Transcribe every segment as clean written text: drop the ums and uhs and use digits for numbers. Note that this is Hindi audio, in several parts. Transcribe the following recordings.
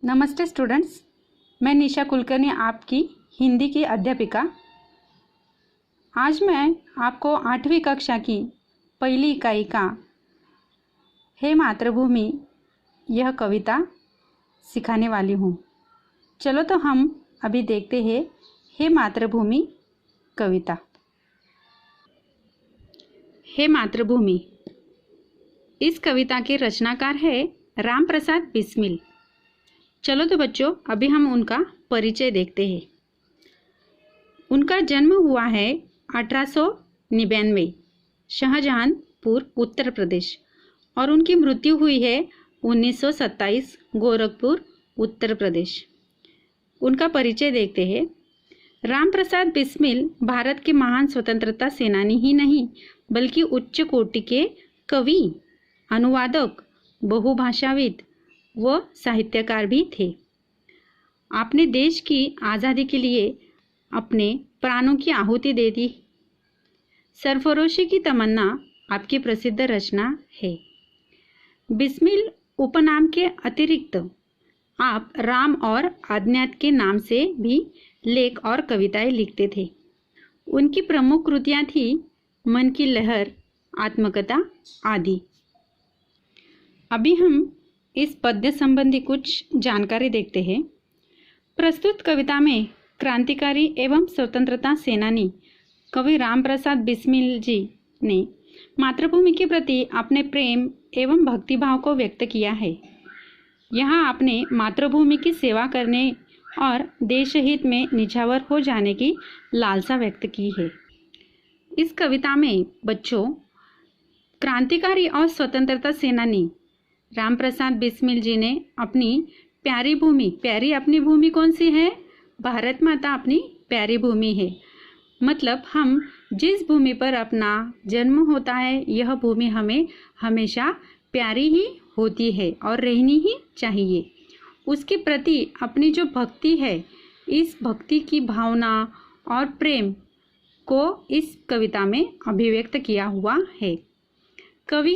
नमस्ते स्टूडेंट्स, मैं निशा कुलकर्णी आपकी हिंदी की अध्यापिका। आज मैं आपको 8वीं कक्षा की पहली इकाई का हे मातृभूमि यह कविता सिखाने वाली हूँ। चलो तो हम अभी देखते हैं हे मातृभूमि कविता। हे मातृभूमि, इस कविता के रचनाकार है राम प्रसाद बिस्मिल। चलो तो बच्चों, अभी हम उनका परिचय देखते हैं। उनका जन्म हुआ है 1899 शाहजहानपुर उत्तर प्रदेश और उनकी मृत्यु हुई है 1927 गोरखपुर उत्तर प्रदेश। उनका परिचय देखते हैं। राम प्रसाद बिस्मिल भारत के महान स्वतंत्रता सेनानी ही नहीं बल्कि उच्च कोटि के कवि, अनुवादक, बहुभाषाविद व साहित्यकार भी थे। आपने देश की आज़ादी के लिए अपने प्राणों की आहुति दे दी। सरफरोशी की तमन्ना आपकी प्रसिद्ध रचना है। बिस्मिल उपनाम के अतिरिक्त आप राम और आज्ञात के नाम से भी लेख और कविताएं लिखते थे। उनकी प्रमुख कृतियां थी मन की लहर, आत्मकथा आदि। अभी हम इस पद्य संबंधी कुछ जानकारी देखते हैं। प्रस्तुत कविता में क्रांतिकारी एवं स्वतंत्रता सेनानी कवि राम प्रसाद बिस्मिल जी ने मातृभूमि के प्रति अपने प्रेम एवं भक्तिभाव को व्यक्त किया है। यहाँ आपने मातृभूमि की सेवा करने और देश हित में निछावर हो जाने की लालसा व्यक्त की है। इस कविता में बच्चों, क्रांतिकारी और स्वतंत्रता सेनानी राम प्रसाद बिस्मिल जी ने अपनी प्यारी भूमि, प्यारी अपनी भूमि कौन सी है? भारत माता अपनी प्यारी भूमि है। मतलब हम जिस भूमि पर अपना जन्म होता है, यह भूमि हमें हमेशा प्यारी ही होती है और रहनी ही चाहिए। उसके प्रति अपनी जो भक्ति है, इस भक्ति की भावना और प्रेम को इस कविता में अभिव्यक्त किया हुआ है। कवि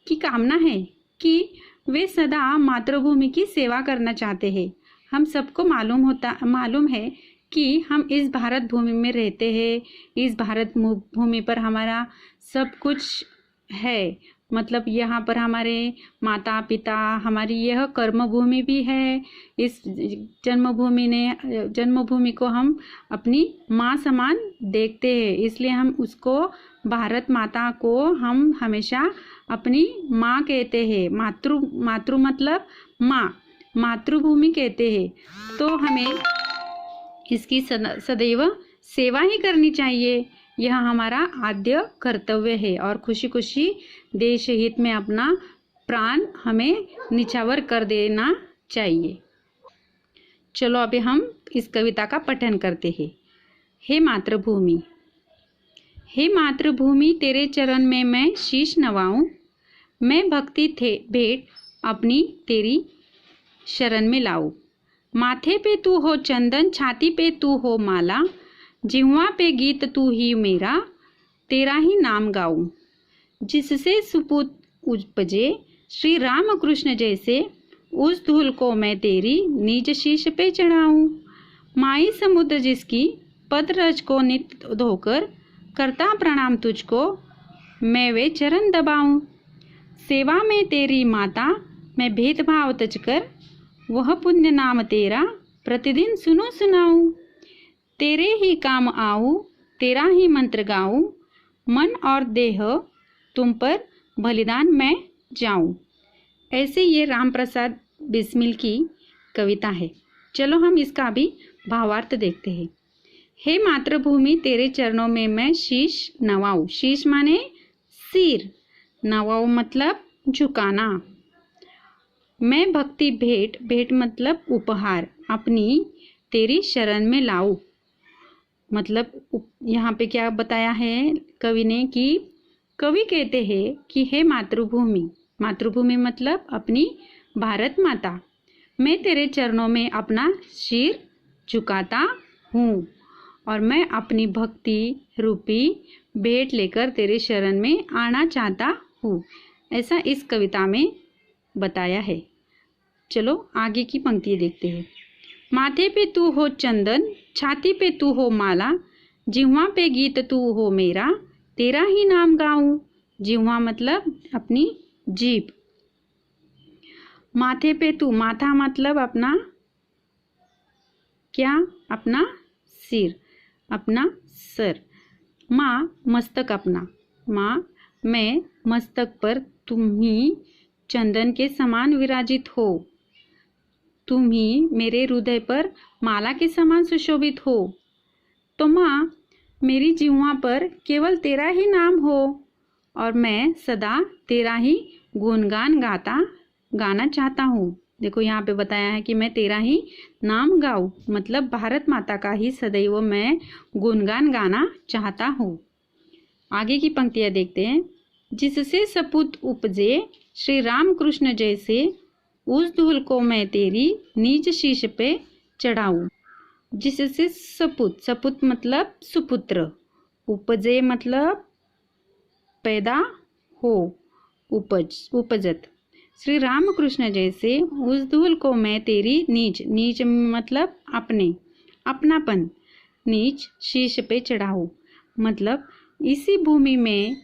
की कामना है कि वे सदा मातृभूमि की सेवा करना चाहते हैं। हम सबको मालूम है कि हम इस भारत भूमि में रहते हैं। इस भारत भूमि पर हमारा सब कुछ है। मतलब यहाँ पर हमारे माता पिता, हमारी यह कर्म भूमि भी है। इस जन्मभूमि को हम अपनी माँ समान देखते हैं, इसलिए हम उसको, भारत माता को हम हमेशा अपनी माँ कहते हैं। मातृ मतलब माँ, मातृभूमि कहते हैं। तो हमें इसकी सदैव सेवा ही करनी चाहिए। यह हमारा आद्य कर्तव्य है और खुशी खुशी देश हित में अपना प्राण हमें निछावर कर देना चाहिए। चलो अभी हम इस कविता का पठन करते हैं। हे मातृभूमि, हे मातृभूमि तेरे चरण में मैं शीश नवाऊं। मैं भक्ति थे भेंट अपनी तेरी शरण में लाऊं। माथे पे तू हो चंदन, छाती पे तू हो माला, जिह्वा पे गीत तू ही मेरा, तेरा ही नाम गाऊं। जिससे सुपूत उपजे श्री राम कृष्ण जैसे, उस धूल को मैं तेरी निज शीश पे चढ़ाऊं। माई समुद्र जिसकी पद रज को नित धोकर, करता प्रणाम तुझको मैं वे चरण दबाऊं। सेवा में तेरी माता मैं भेदभाव तज कर, वह पुण्य नाम तेरा प्रतिदिन सुनो सुनाऊं। तेरे ही काम आऊं, तेरा ही मंत्र गाऊं, मन और देह तुम पर बलिदान मैं जाऊं। ऐसे ये राम प्रसाद बिस्मिल की कविता है। चलो हम इसका भी भावार्थ देखते हैं। हे मातृभूमि तेरे चरणों में मैं शीश नवाऊं। शीश माने सिर, नवाऊं मतलब झुकाना। मैं भक्ति भेंट, भेंट मतलब उपहार, अपनी तेरी शरण में लाऊं। मतलब यहाँ पे क्या बताया है कवि ने कि कवि कहते हैं कि हे मातृभूमि, मातृभूमि मतलब अपनी भारत माता, मैं तेरे चरणों में अपना सिर झुकाता हूँ और मैं अपनी भक्ति रूपी भेंट लेकर तेरे शरण में आना चाहता हूँ। ऐसा इस कविता में बताया है। चलो आगे की पंक्ति देखते हैं। माथे पे तू हो चंदन, छाती पे तू हो माला, जिह्वा पे गीत तू हो मेरा, तेरा ही नाम गाऊं। जिह्वा मतलब अपनी जीभ। माथे पे तू, माथा मतलब अपना क्या, अपना सिर, अपना सर। माँ मस्तक अपना, माँ मैं मस्तक पर तुम्ही चंदन के समान विराजित हो, तुम्ही मेरे हृदय पर माला के समान सुशोभित हो। तो माँ मेरी जिह्वा पर केवल तेरा ही नाम हो और मैं सदा तेरा ही गुणगान गाना चाहता हूँ। देखो यहाँ पे बताया है कि मैं तेरा ही नाम गाऊं, मतलब भारत माता का ही सदैव मैं गुणगान गाना चाहता हूँ। आगे की पंक्तियाँ देखते हैं। जिससे सपूत उपजे श्री राम कृष्ण जैसे, उस धूल को मैं तेरी निज शीश पे चढ़ाऊं। जिससे सपूत, सपूत मतलब सुपुत्र, उपजे मतलब पैदा हो, उपजत। श्री राम कृष्ण जैसे उस धूल को मैं तेरी नीच, नीच मतलब अपने, अपनापन, नीच शीश पे चढ़ाऊं। मतलब इसी भूमि में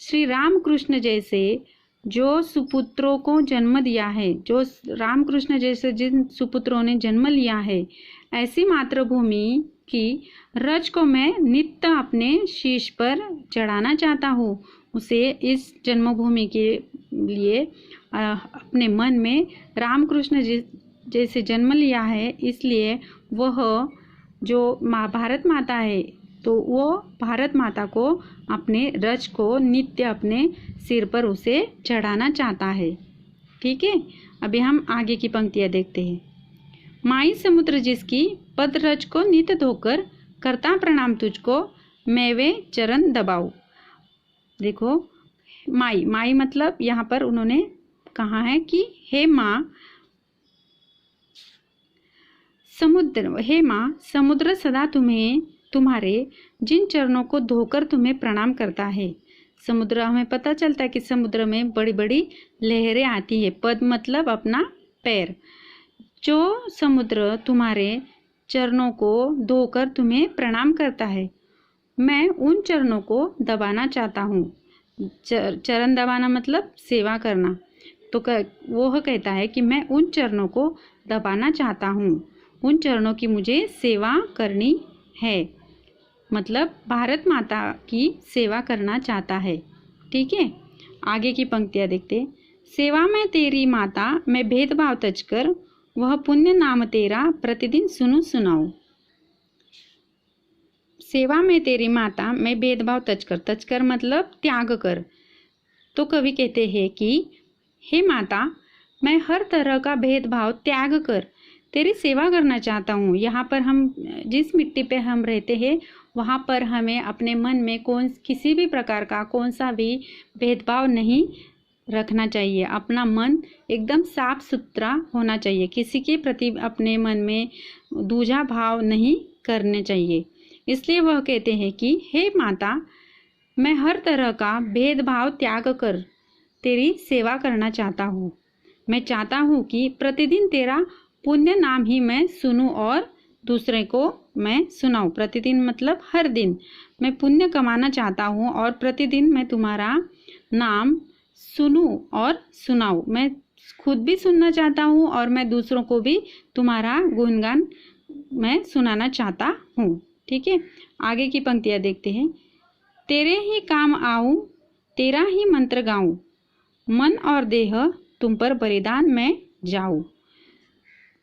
श्री राम कृष्ण जैसे जो सुपुत्रों को जन्म दिया है, जो राम कृष्ण जैसे जिन सुपुत्रों ने जन्म लिया है, ऐसी मातृभूमि की रज को मैं नित्य अपने शीश पर चढ़ाना चाहता हूँ। उसे इस जन्मभूमि के लिए अपने मन में रामकृष्ण जैसे जन्म लिया है, इसलिए वह जो भारत माता है तो वो भारत माता को अपने रज को नित्य अपने सिर पर उसे चढ़ाना चाहता है। ठीक है, अभी हम आगे की पंक्तियाँ देखते हैं। माई समुद्र जिसकी पद रज को नित धोकर, करता प्रणाम तुझको मैं वे चरण दबाऊं। देखो माई, माई मतलब यहाँ पर उन्होंने कहा है कि हे माँ समुद्र, हे माँ समुद्र सदा तुम्हारे जिन चरणों को धोकर तुम्हें प्रणाम करता है। समुद्र, हमें पता चलता है कि समुद्र में बड़ी बड़ी लहरें आती है। पद मतलब अपना पैर। जो समुद्र तुम्हारे चरणों को धोकर तुम्हें प्रणाम करता है, मैं उन चरणों को दबाना चाहता हूँ। चरण दबाना मतलब सेवा करना। तो वो कहता है कि मैं उन चरणों को दबाना चाहता हूँ, उन चरणों की मुझे सेवा करनी है, मतलब भारत माता की सेवा करना चाहता है। ठीक है, आगे की पंक्तियाँ देखते। सेवा में तेरी माता मैं भेदभाव तजकर, वह पुण्य नाम तेरा प्रतिदिन सुनूं सुनाऊं। सेवा में तेरी माता मैं भेदभाव तजकर, तजकर मतलब त्याग कर। तो कवि कहते हैं कि हे माता मैं हर तरह का भेदभाव त्याग कर तेरी सेवा करना चाहता हूँ। यहाँ पर हम जिस मिट्टी पे हम रहते हैं वहाँ पर हमें अपने मन में किसी भी प्रकार का कौन सा भी भेदभाव नहीं रखना चाहिए। अपना मन एकदम साफ सुथरा होना चाहिए, किसी के प्रति अपने मन में दूजा भाव नहीं करने चाहिए। इसलिए वह कहते हैं कि हे माता मैं हर तरह का भेदभाव त्याग कर तेरी सेवा करना चाहता हूँ। मैं चाहता हूँ कि प्रतिदिन तेरा पुण्य नाम ही मैं सुनूं और दूसरे को मैं सुनाऊं। प्रतिदिन मतलब हर दिन मैं पुण्य कमाना चाहता हूँ और प्रतिदिन मैं तुम्हारा नाम सुनूं और सुनाऊं। मैं खुद भी सुनना चाहता हूँ और मैं दूसरों को भी तुम्हारा गुणगान मैं सुनाना चाहता हूँ। ठीक है, आगे की पंक्तियाँ देखते हैं। तेरे ही काम आऊं, तेरा ही मंत्र गाऊं, मन और देह तुम पर बलिदान मैं जाऊं।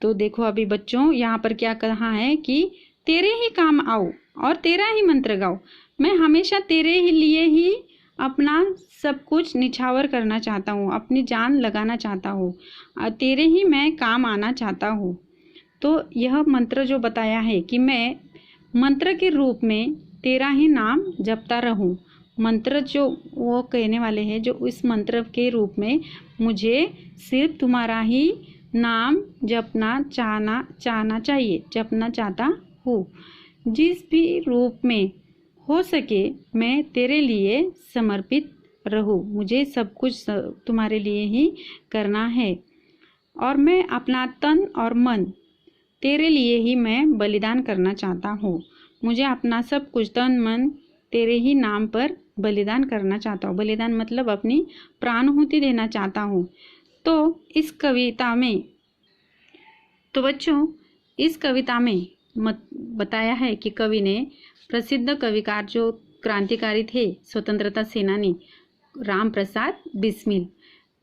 तो देखो अभी बच्चों यहाँ पर क्या कहा है कि तेरे ही काम आओ और तेरा ही मंत्र गाओ। मैं हमेशा तेरे ही लिए ही अपना सब कुछ निछावर करना चाहता हूँ, अपनी जान लगाना चाहता हूँ, तेरे ही मैं काम आना चाहता हूँ। तो यह मंत्र जो बताया है कि मैं मंत्र के रूप में तेरा ही नाम जपता रहूं। मंत्र जो वो कहने वाले हैं, जो इस मंत्र के रूप में मुझे सिर्फ तुम्हारा ही नाम जपना चाहिए, जपना चाहता हूँ। जिस भी रूप में हो सके मैं तेरे लिए समर्पित रहूँ। मुझे सब कुछ तुम्हारे लिए ही करना है। और मैं अपना तन और मन तेरे लिए ही मैं बलिदान करना चाहता हूँ। मुझे अपना सब कुछ तन मन तेरे ही नाम पर बलिदान करना चाहता हूँ। बलिदान मतलब अपनी प्राणाहुति देना चाहता हूँ। तो इस कविता में बच्चों इस कविता में बताया है कि कवि ने प्रसिद्ध कविकार जो क्रांतिकारी थे, स्वतंत्रता सेनानी राम प्रसाद बिस्मिल,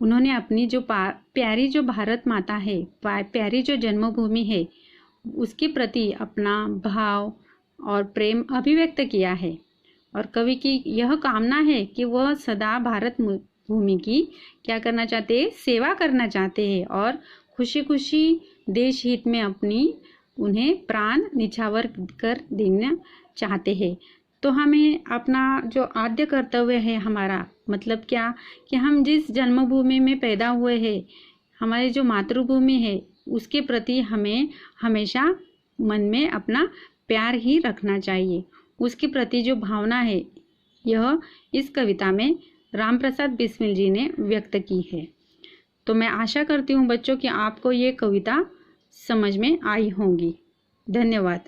उन्होंने अपनी जो प्यारी जो भारत माता है, प्यारी जो जन्मभूमि है, उसके प्रति अपना भाव और प्रेम अभिव्यक्त किया है। और कवि की यह कामना है कि वह सदा भारत भूमि की क्या करना चाहते हैं, सेवा करना चाहते हैं और खुशी खुशी देश हित में अपनी उन्हें प्राण निछावर कर देना चाहते हैं। तो हमें अपना जो आद्य कर्तव्य है हमारा, मतलब क्या कि हम जिस जन्मभूमि में पैदा हुए हैं, हमारी जो मातृभूमि है, उसके प्रति हमें हमेशा मन में अपना प्यार ही रखना चाहिए। उसके प्रति जो भावना है, यह इस कविता में राम प्रसाद बिस्मिल जी ने व्यक्त की है। तो मैं आशा करती हूँ बच्चों कि आपको ये कविता समझ में आई होगी। धन्यवाद।